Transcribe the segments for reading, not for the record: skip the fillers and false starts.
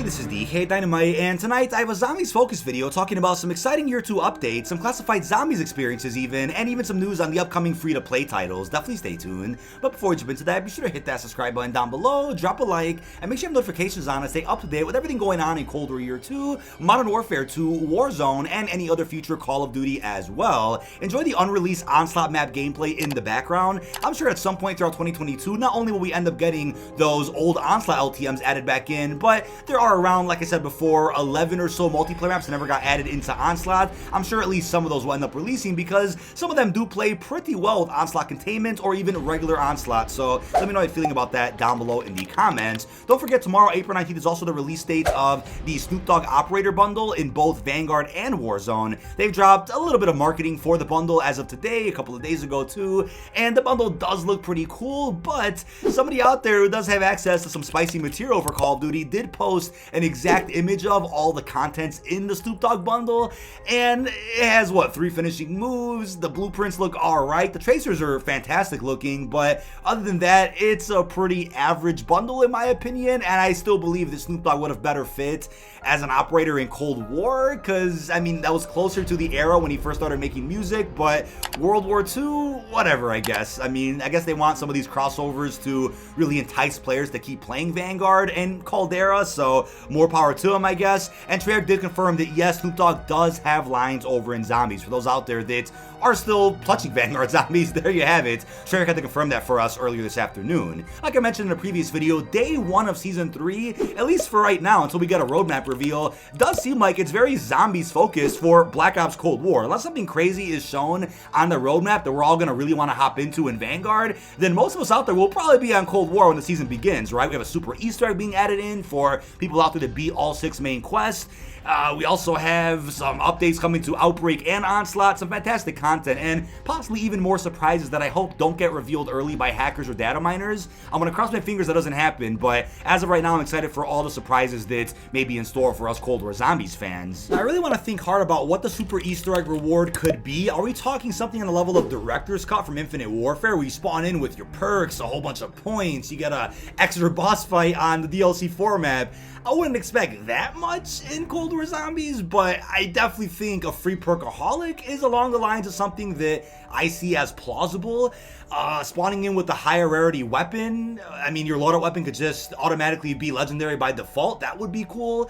this is dkdynamite, and tonight I have a zombies focus video talking about some exciting year 2 updates, some classified zombies experiences and even some news on the upcoming free-to-play titles. Definitely stay tuned. But before we jump into that, be sure to hit that subscribe button down below, drop a like, and make sure you have notifications on to stay up to date with everything going on in Cold War Year 2, Modern Warfare 2, Warzone, and any other future Call of Duty as well. Enjoy the unreleased Onslaught map gameplay in the background. I'm sure at some point throughout 2022, not only will we end up getting those old Onslaught LTMs added back in, but there are around, like I said before, 11 or so multiplayer maps that never got added into Onslaught. I'm sure at least some of those will end up releasing because some of them do play pretty well with Onslaught Containment or even regular Onslaught. So let me know how you're feeling about that down below in the comments. Don't forget, tomorrow, April 19th, is also the release date of the Snoop Dogg Operator Bundle in both Vanguard and Warzone. They've dropped a little bit of marketing for the bundle as of today, a couple of days ago too, and the bundle does look pretty cool, but somebody out there who does have access to some spicy material for Call of Duty did post an exact image of all the contents in the Snoop Dogg bundle, and it has, what, 3 finishing moves, the blueprints look alright, the tracers are fantastic looking, but other than that, it's a pretty average bundle in my opinion, and I still believe that Snoop Dogg would have better fit as an operator in Cold War, because, I mean, that was closer to the era when he first started making music, but World War II, whatever, I guess. I mean, I guess they want some of these crossovers to really entice players to keep playing Vanguard and Caldera, so more power to them, I guess. And Treyarch did confirm that, yes, Snoop Dogg does have lines over in Zombies. For those out there that are still touching Vanguard Zombies, there you have it. Treyarch had to confirm that for us earlier this afternoon. Like I mentioned in a previous video, day 1 of Season 3, at least for right now, until we get a roadmap reveal, does seem like it's very Zombies focused for Black Ops Cold War. Unless something crazy is shown on the roadmap that we're all going to really want to hop into in Vanguard, then most of us out there will probably be on Cold War when the season begins, right? We have a super Easter egg being added in for people out there to beat all 6 main quests. We also have some updates coming to Outbreak and Onslaught, some fantastic content, and possibly even more surprises that I hope don't get revealed early by hackers or data miners. I'm going to cross my fingers that doesn't happen, but as of right now, I'm excited for all the surprises that may be in store for us Cold War Zombies fans. Now, I really want to think hard about what the super Easter egg reward could be. Are we talking something on the level of Director's Cut from Infinite Warfare, where you spawn in with your perks, a whole bunch of points, you get a extra boss fight on the DLC 4 map? I wouldn't expect that much in Cold War Zombies, but I definitely think a free perkaholic is along the lines of something that I see as plausible. Spawning in with the higher rarity weapon, I mean, your loadout weapon could just automatically be legendary by default. That would be cool.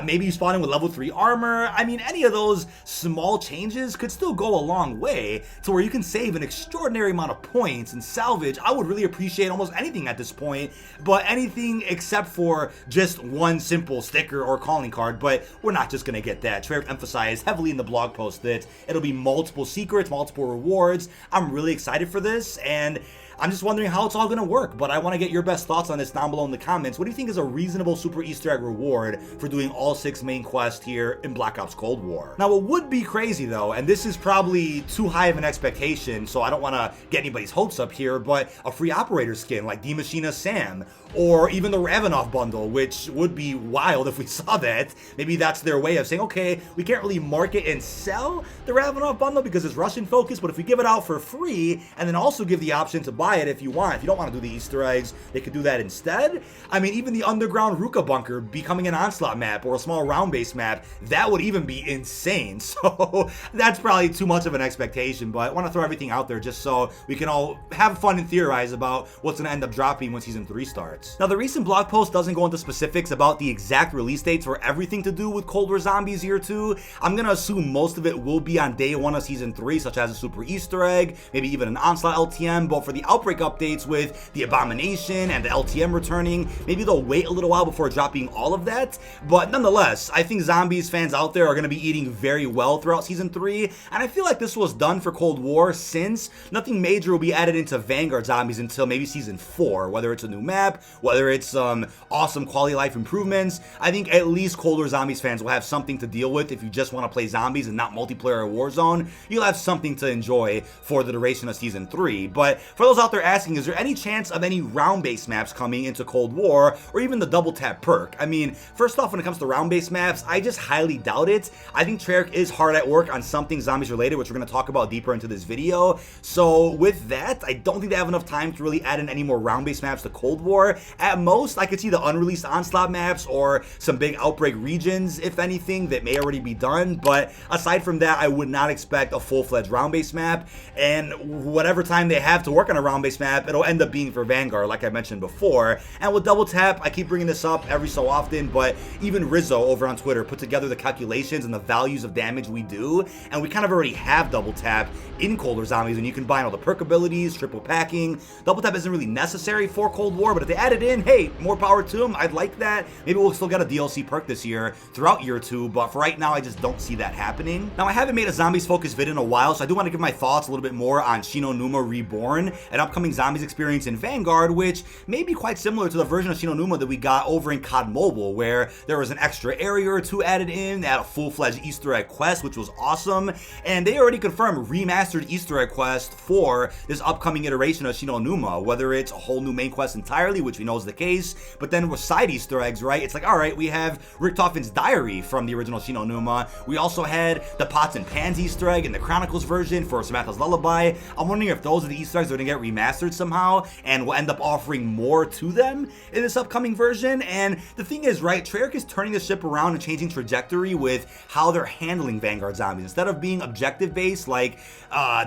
Maybe you spawn in with level 3 armor. I mean, any of those small changes could still go a long way to where you can save an extraordinary amount of points and salvage. I would really appreciate almost anything at this point, but anything except for just one simple sticker or calling card, but we're not just gonna get that. Treyarch emphasized heavily in the blog post that it'll be multiple secrets, multiple rewards. I'm really excited for this, and I'm just wondering how it's all going to work, but I want to get your best thoughts on this down below in the comments. What do you think is a reasonable super Easter egg reward for doing all 6 main quests here in Black Ops Cold War? Now, what would be crazy though, and this is probably too high of an expectation, so I don't want to get anybody's hopes up here, but a free operator skin like D Machina Sam, or even the Ravenov bundle, which would be wild if we saw that. Maybe that's their way of saying, okay, we can't really market and sell the Ravenov bundle because it's Russian focused, but if we give it out for free and then also give the option to buy it if you want, if you don't want to do the Easter eggs, they could do that instead. I mean, even the underground Ruka bunker becoming an Onslaught map or a small round-based map, that would even be insane. So that's probably too much of an expectation, but I want to throw everything out there just so we can all have fun and theorize about what's going to end up dropping when Season 3 starts. Now, the recent blog post doesn't go into specifics about the exact release dates for everything to do with Cold War Zombies Year 2. I'm going to assume most of it will be on day 1 of Season 3, such as a super Easter egg, maybe even an Onslaught LTM, but for the Outbreak updates with the Abomination and the LTM returning, maybe they'll wait a little while before dropping all of that. But nonetheless, I think Zombies fans out there are going to be eating very well throughout Season 3, and I feel like this was done for Cold War since nothing major will be added into Vanguard Zombies until maybe Season 4, whether it's a new map, whether it's some awesome quality of life improvements. I think at least Cold War Zombies fans will have something to deal with if you just want to play zombies and not multiplayer or Warzone. You'll have something to enjoy for the duration of Season 3. But for those out there asking, is there any chance of any round-based maps coming into Cold War, or even the double tap perk? I mean, first off, when it comes to round-based maps, I just highly doubt it. I think Treyarch is hard at work on something zombies related, which we're going to talk about deeper into this video. So with that, I don't think they have enough time to really add in any more round-based maps to Cold War. for. At most, I could see the unreleased Onslaught maps or some big Outbreak regions, if anything, that may already be done. But aside from that, I would not expect a full-fledged round-based map. And whatever time they have to work on a round-based map, it'll end up being for Vanguard, like I mentioned before. And with Double Tap, I keep bringing this up every so often, but even Rizzo over on Twitter put together the calculations and the values of damage we do, and we kind of already have Double Tap in Colder Zombies, and you combine all the perk abilities, triple packing. Double Tap isn't really necessary for Cold War, but if they add it in, hey, more power to them. I'd like that. Maybe we'll still get a DLC perk this year throughout year 2, but for right now, I just don't see that happening. Now, I haven't made a Zombies focused vid in a while, so I do want to give my thoughts a little bit more on Numa Reborn, an upcoming Zombies experience in Vanguard, which may be quite similar to the version of Numa that we got over in COD Mobile, where there was an extra area or two added in, they had a full-fledged Easter egg quest, which was awesome, and they already confirmed remastered Easter egg quest for this upcoming iteration of Numa, whether it's a whole new main quest entirely, which we know is the case, but then with side Easter eggs, right? It's like, all right, we have Richtofen's diary from the original Numa. We also had the Pots and Pans Easter egg in the Chronicles version for Samantha's Lullaby. I'm wondering if those are the Easter eggs that are going to get remastered somehow, and we'll end up offering more to them in this upcoming version. And the thing is, right, Treyarch is turning the ship around and changing trajectory with how they're handling Vanguard Zombies. Instead of being objective-based like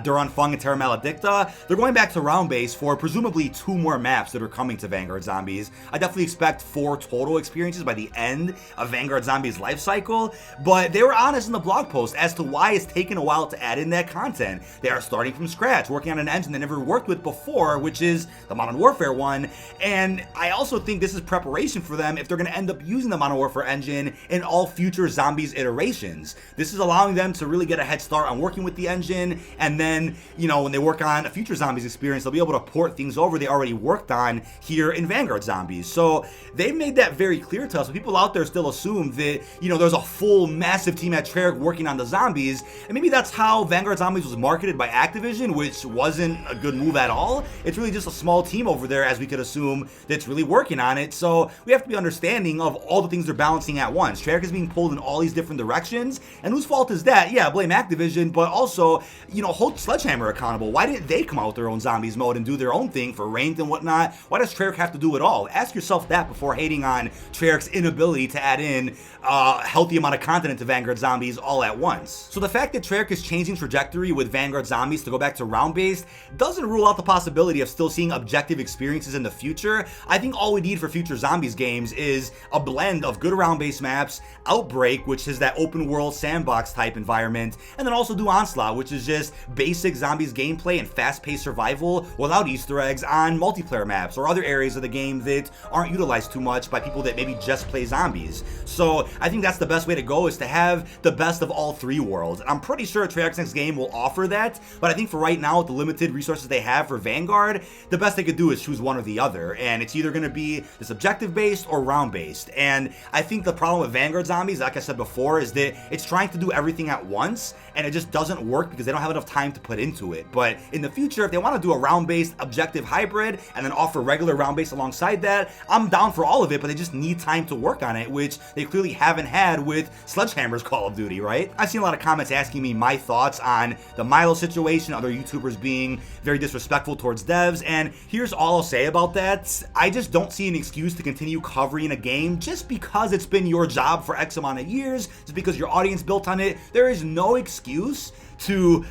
Duran Fung and Terra Maledicta, they're going back to round-based for presumably 2 more maps that are coming to Vanguard Zombies. I definitely expect 4 total experiences by the end of Vanguard Zombies' life cycle, but they were honest in the blog post as to why it's taken a while to add in that content. They are starting from scratch, working on an engine they never worked with before, which is the Modern Warfare one, and I also think this is preparation for them if they're going to end up using the Modern Warfare engine in all future Zombies iterations. This is allowing them to really get a head start on working with the engine, and then, you know, when they work on a future Zombies experience, they'll be able to port things over they already worked on here in Vanguard Zombies. So they've made that very clear to us, but people out there still assume that, you know, there's a full massive team at Treyarch working on the Zombies, and maybe that's how Vanguard Zombies was marketed by Activision, which wasn't a good move at all. It's really just a small team over there, as we could assume, that's really working on it. So we have to be understanding of all the things they're balancing at once. Treyarch is being pulled in all these different directions, and whose fault is that? Yeah, blame Activision, but also, you know, hold Sledgehammer accountable. Why didn't they come out with their own Zombies mode and do their own thing for ranked and whatnot? Why does Treyarch have to do it all? Ask yourself that before hating on Treyarch's inability to add in a healthy amount of content into Vanguard Zombies all at once. So the fact that Treyarch is changing trajectory with Vanguard Zombies to go back to round-based doesn't rule out the possibility of still seeing objective experiences in the future. I think all we need for future Zombies games is a blend of good round-based maps, Outbreak, which is that open-world sandbox type environment, and then also do Onslaught, which is just basic Zombies gameplay and fast-paced survival without Easter eggs on multiplayer maps or other areas of the game that aren't utilized too much by people that maybe just play Zombies. So I think that's the best way to go, is to have the best of all 3 worlds. And I'm pretty sure Treyarch's next game will offer that, but I think for right now, with the limited resources they have for Vanguard, the best they could do is choose one or the other, and it's either going to be this objective-based or round-based. And I think the problem with Vanguard Zombies, like I said before, is that it's trying to do everything at once, and it just doesn't work because they don't have enough time to put into it. But in the future, if they want to do a round-based objective hybrid and then offer regular round-based alongside that, I'm down for all of it, but they just need time to work on it, which they clearly haven't had with Sledgehammer's Call of Duty, right? I've seen a lot of comments asking me my thoughts on the Milo situation, other YouTubers being very disrespectful towards devs, and here's all I'll say about that. I just don't see an excuse to continue covering a game just because it's been your job for X amount of years, just because your audience built on it. There is no excuse to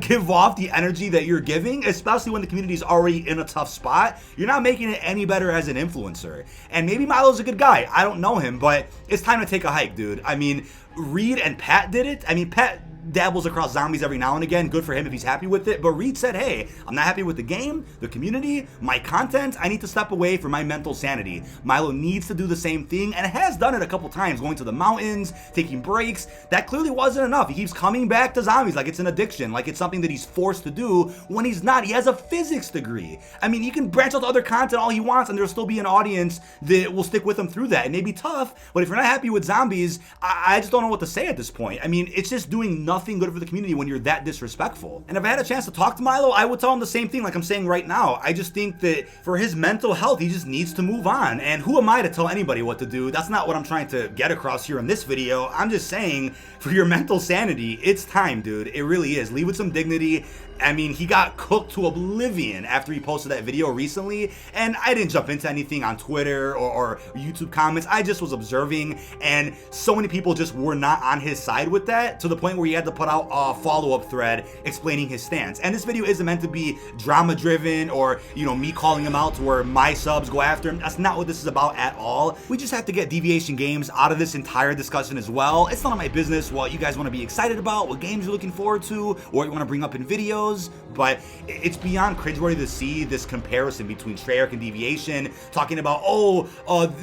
give off the energy that you're giving, especially when the community is already in a tough spot. You're not making it any better as an influencer. And maybe Milo's a good guy. I don't know him, but it's time to take a hike, dude. I mean, Reed and Pat did it. I mean, Pat dabbles across Zombies every now and again. Good for him if he's happy with it. But Reed said, hey, I'm not happy with the game, the community, my content. I need to step away for my mental sanity. Milo needs to do the same thing and has done it a couple times, going to the mountains, taking breaks. That clearly wasn't enough. He keeps coming back to Zombies like it's an addiction, like it's something that he's forced to do when he's not. He has a physics degree. I mean, he can branch out to other content all he wants and there'll still be an audience that will stick with him through that. It may be tough, but if you're not happy with Zombies, I just don't know what to say at this point. I mean, it's just doing nothing nothing good for the community when you're that disrespectful. And if I had a chance to talk to Milo, I would tell him the same thing like I'm saying right now. I just think that for his mental health, he just needs to move on. And who am I to tell anybody what to do? That's not what I'm trying to get across here in this video. I'm just saying, for your mental sanity, it's time, dude. It really is. Leave with some dignity. I mean, he got cooked to oblivion after he posted that video recently, and I didn't jump into anything on Twitter or YouTube comments. I just was observing, and so many people just were not on his side with that, to the point where he had to put out a follow-up thread explaining his stance. And this video isn't meant to be drama-driven or, you know, me calling him out to where my subs go after him. That's not what this is about at all. We just have to get Deviation Games out of this entire discussion as well. It's none of my business what you guys want to be excited about, what games you're looking forward to, or you want to bring up in videos. But it's beyond cringeworthy to see this comparison between Treyarch and Deviation, talking about,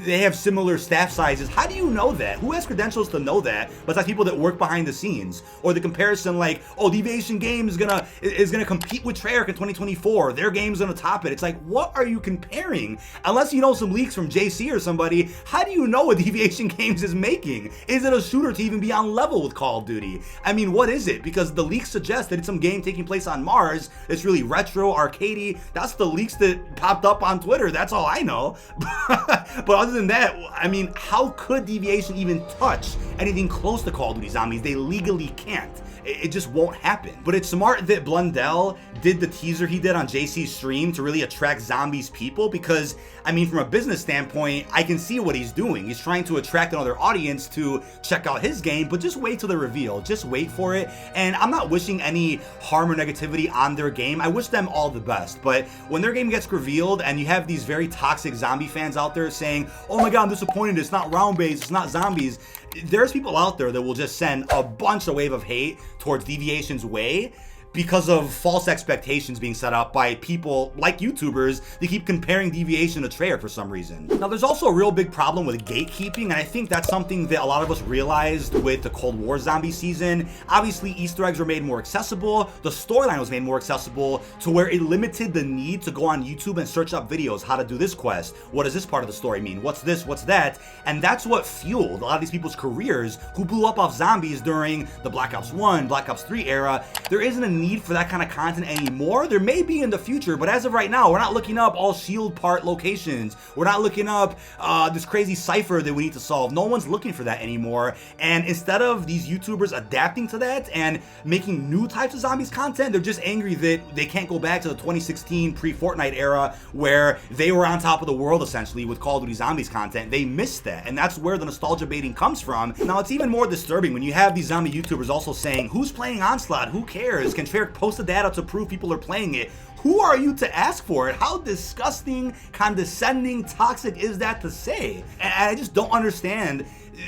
they have similar staff sizes. How do you know that? Who has credentials to know that besides people that work behind the scenes? Or the comparison like, Deviation Games is gonna compete with Treyarch in 2024. Their game's gonna top it. It's like, what are you comparing? Unless you know some leaks from JC or somebody, how do you know what Deviation Games is making? Is it a shooter to even be on level with Call of Duty? I mean, what is it? Because the leaks suggest that it's some game taking place on Mars. It's really retro, arcadey. That's the leaks that popped up on Twitter. That's all I know. But other than that, I mean, how could Deviation even touch anything close to Call of Duty Zombies? They legally can't. It just won't happen. But it's smart that Blundell did the teaser he did on JC's stream to really attract Zombies people, because, I mean, from a business standpoint, I can see what he's doing. He's trying to attract another audience to check out his game, but just wait till the reveal. Just wait for it. And I'm not wishing any harm or negativity on their game. I wish them all the best. But when their game gets revealed and you have these very toxic zombie fans out there saying, oh my god, I'm disappointed, it's not round-based, it's not zombies, there's people out there that will just send a bunch of wave of hate towards Deviation's way because of false expectations being set up by people like YouTubers that keep comparing Deviation to Treyarch for some reason. Now, there's also a real big problem with gatekeeping, and I think that's something that a lot of us realized with the Cold War zombie season. Obviously, Easter eggs were made more accessible, the storyline was made more accessible to where it limited the need to go on YouTube and search up videos, how to do this quest, what does this part of the story mean, what's this, what's that, and that's what fueled a lot of these people's careers who blew up off zombies during the Black Ops 1, Black Ops 3 era. There isn't a need for that kind of content anymore. There may be in the future, but as of right now, we're not looking up all shield part locations. We're not looking up this crazy cipher that we need to solve. No one's looking for that anymore. And instead of these YouTubers adapting to that and making new types of zombies content, they're just angry that they can't go back to the 2016 pre-Fortnite era where they were on top of the world essentially with Call of Duty Zombies content. They missed that, and that's where the nostalgia baiting comes from. Now, it's even more disturbing when you have these zombie YouTubers also saying, who's playing Onslaught? Who cares? Can Treyarch post the data to prove people are playing it? Who are you to ask for it? How disgusting, condescending, toxic is that to say? And I just don't understand,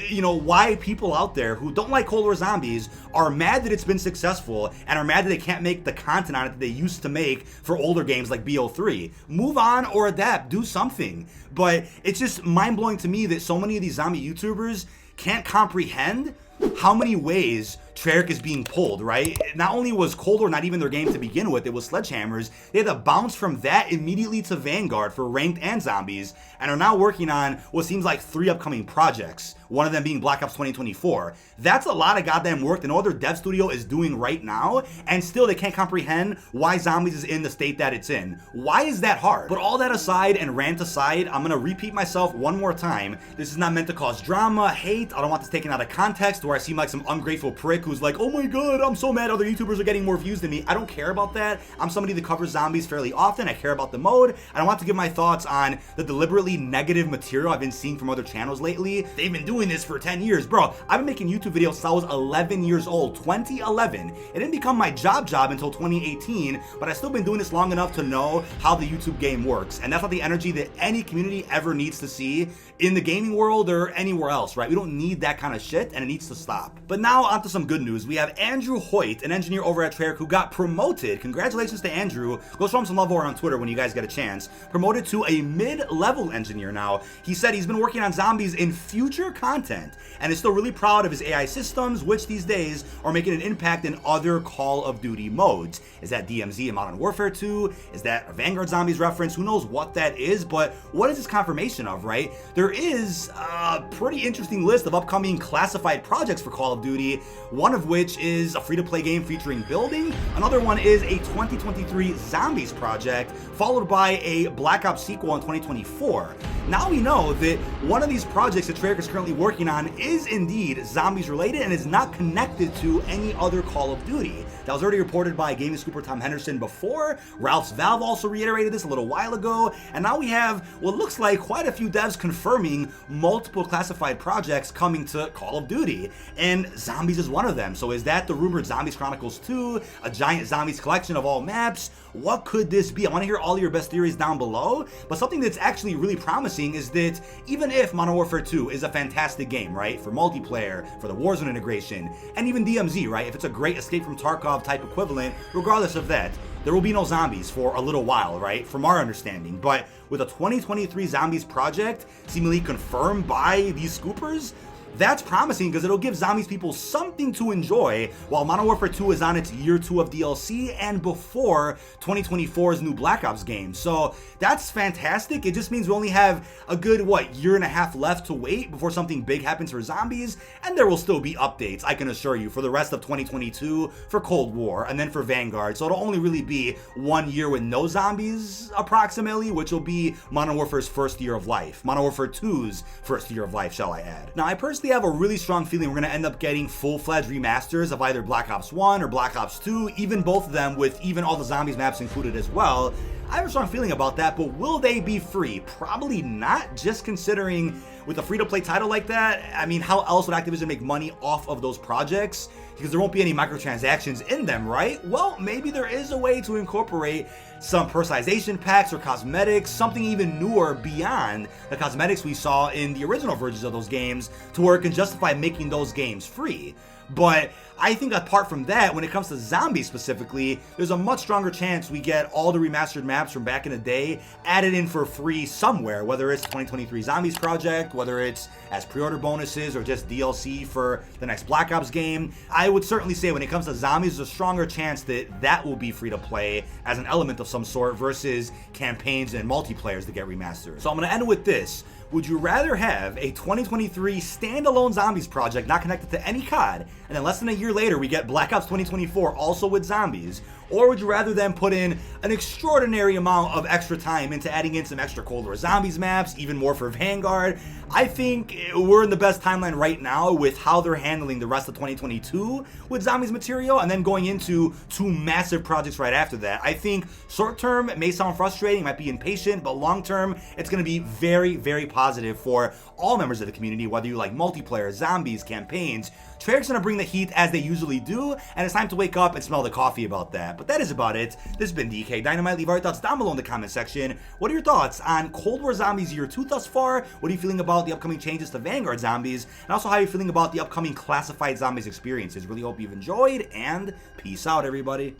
you know, why people out there who don't like Cold War Zombies are mad that it's been successful and are mad that they can't make the content on it that they used to make for older games like BO3. Move on or adapt, do something. But it's just mind-blowing to me that so many of these zombie YouTubers can't comprehend how many ways Treyarch is being pulled, right? Not only was Cold War not even their game to begin with, it was Sledgehammer's. They had to bounce from that immediately to Vanguard for ranked and zombies, and are now working on what seems like 3 upcoming projects, one of them being Black Ops 2024. That's a lot of goddamn work that no other dev studio is doing right now, and still they can't comprehend why Zombies is in the state that it's in. Why is that hard? But all that aside and rant aside, I'm gonna repeat myself one more time. This is not meant to cause drama, hate. I don't want this taken out of context where I seem like some ungrateful prick who's like, oh my god, I'm so mad other YouTubers are getting more views than me. I don't care about that. I'm somebody that covers zombies fairly often. I care about the mode. I don't want to give my thoughts on the deliberately negative material I've been seeing from other channels lately. They've been doing this for 10 years. Bro, I've been making YouTube videos since I was 11 years old, 2011. It didn't become my job until 2018, but I've still been doing this long enough to know how the YouTube game works. And that's not the energy that any community ever needs to see in the gaming world or anywhere else, right? We don't need that kind of shit, and it needs to stop. But now onto some good news. We have Andrew Hoyt, an engineer over at Treyarch who got promoted. Congratulations to Andrew. Go show him some love over on Twitter when you guys get a chance. Promoted to a mid-level engineer now. He said he's been working on zombies in future content and is still really proud of his AI systems, which these days are making an impact in other Call of Duty modes. Is that DMZ in Modern Warfare 2? Is that a Vanguard Zombies reference? Who knows what that is, but what is this confirmation of, right? There there is a pretty interesting list of upcoming classified projects for Call of Duty, one of which is a free-to-play game featuring building, another one is a 2023 Zombies project, followed by a Black Ops sequel in 2024. Now we know that one of these projects that Treyarch is currently working on is indeed Zombies related and is not connected to any other Call of Duty. That was already reported by gaming scooper Tom Henderson before. Ralph's Valve also reiterated this a little while ago, and now we have what looks like quite a few devs confirming multiple classified projects coming to Call of Duty, and Zombies is one of them. So is that the rumored Zombies Chronicles 2, a giant Zombies collection of all maps? What could this be? I want to hear all your best theories down below, but something that's actually really promising is that even if Modern Warfare 2 is a fantastic game, right, for multiplayer, for the Warzone integration, and even DMZ, right, if it's a great Escape from Tarkov type equivalent, regardless of that, there will be no zombies for a little while, right, from our understanding. But with a 2023 Zombies project seemingly confirmed by these scoopers, that's promising because it'll give Zombies people something to enjoy while Modern Warfare 2 is on its year 2 of DLC and before 2024's new Black Ops game. So that's fantastic. It just means we only have a good, year and a half left to wait before something big happens for Zombies, and there will still be updates, I can assure you, for the rest of 2022 for Cold War and then for Vanguard. So it'll only really be 1 year with no Zombies, approximately, which will be Modern Warfare's first year of life. Modern Warfare 2's first year of life, shall I add. Now, I personally have a really strong feeling we're going to end up getting full-fledged remasters of either Black Ops 1 or Black Ops 2, even both of them with even all the Zombies maps included as well. I have a strong feeling about that, but will they be free? Probably not, just considering with a free-to-play title like that, I mean, how else would Activision make money off of those projects? Because there won't be any microtransactions in them, right? Well, maybe there is a way to incorporate some personalization packs or cosmetics, something even newer beyond the cosmetics we saw in the original versions of those games, to where it can justify making those games free. But I think apart from that, when it comes to Zombies specifically, there's a much stronger chance we get all the remastered maps from back in the day added in for free somewhere, whether it's 2023 Zombies project, whether it's as pre-order bonuses or just DLC for the next Black Ops game. I would certainly say when it comes to Zombies, there's a stronger chance that that will be free to play as an element of some sort versus campaigns and multiplayers that get remastered. So I'm going to end with this. Would you rather have a 2023 standalone Zombies project not connected to any COD, and then less than a year later we get Black Ops 2024 also with Zombies? Or would you rather then put in an extraordinary amount of extra time into adding in some extra Cold War Zombies maps, even more for Vanguard? I think we're in the best timeline right now with how they're handling the rest of 2022 with Zombies material, and then going into two massive projects right after that. I think short term it may sound frustrating, might be impatient, but long term it's going to be very, very positive for all members of the community, whether you like multiplayer, Zombies, campaigns. Treyarch's going to bring the heat as they usually do, and it's time to wake up and smell the coffee about that. But that is about it. This has been dkdynamite. Leave all your thoughts down below in the comment section. What are your thoughts on Cold War Zombies Year 2 thus far? What are you feeling about the upcoming changes to Vanguard Zombies? And also how are you feeling about the upcoming classified Zombies experiences? Really hope you've enjoyed, and peace out, everybody.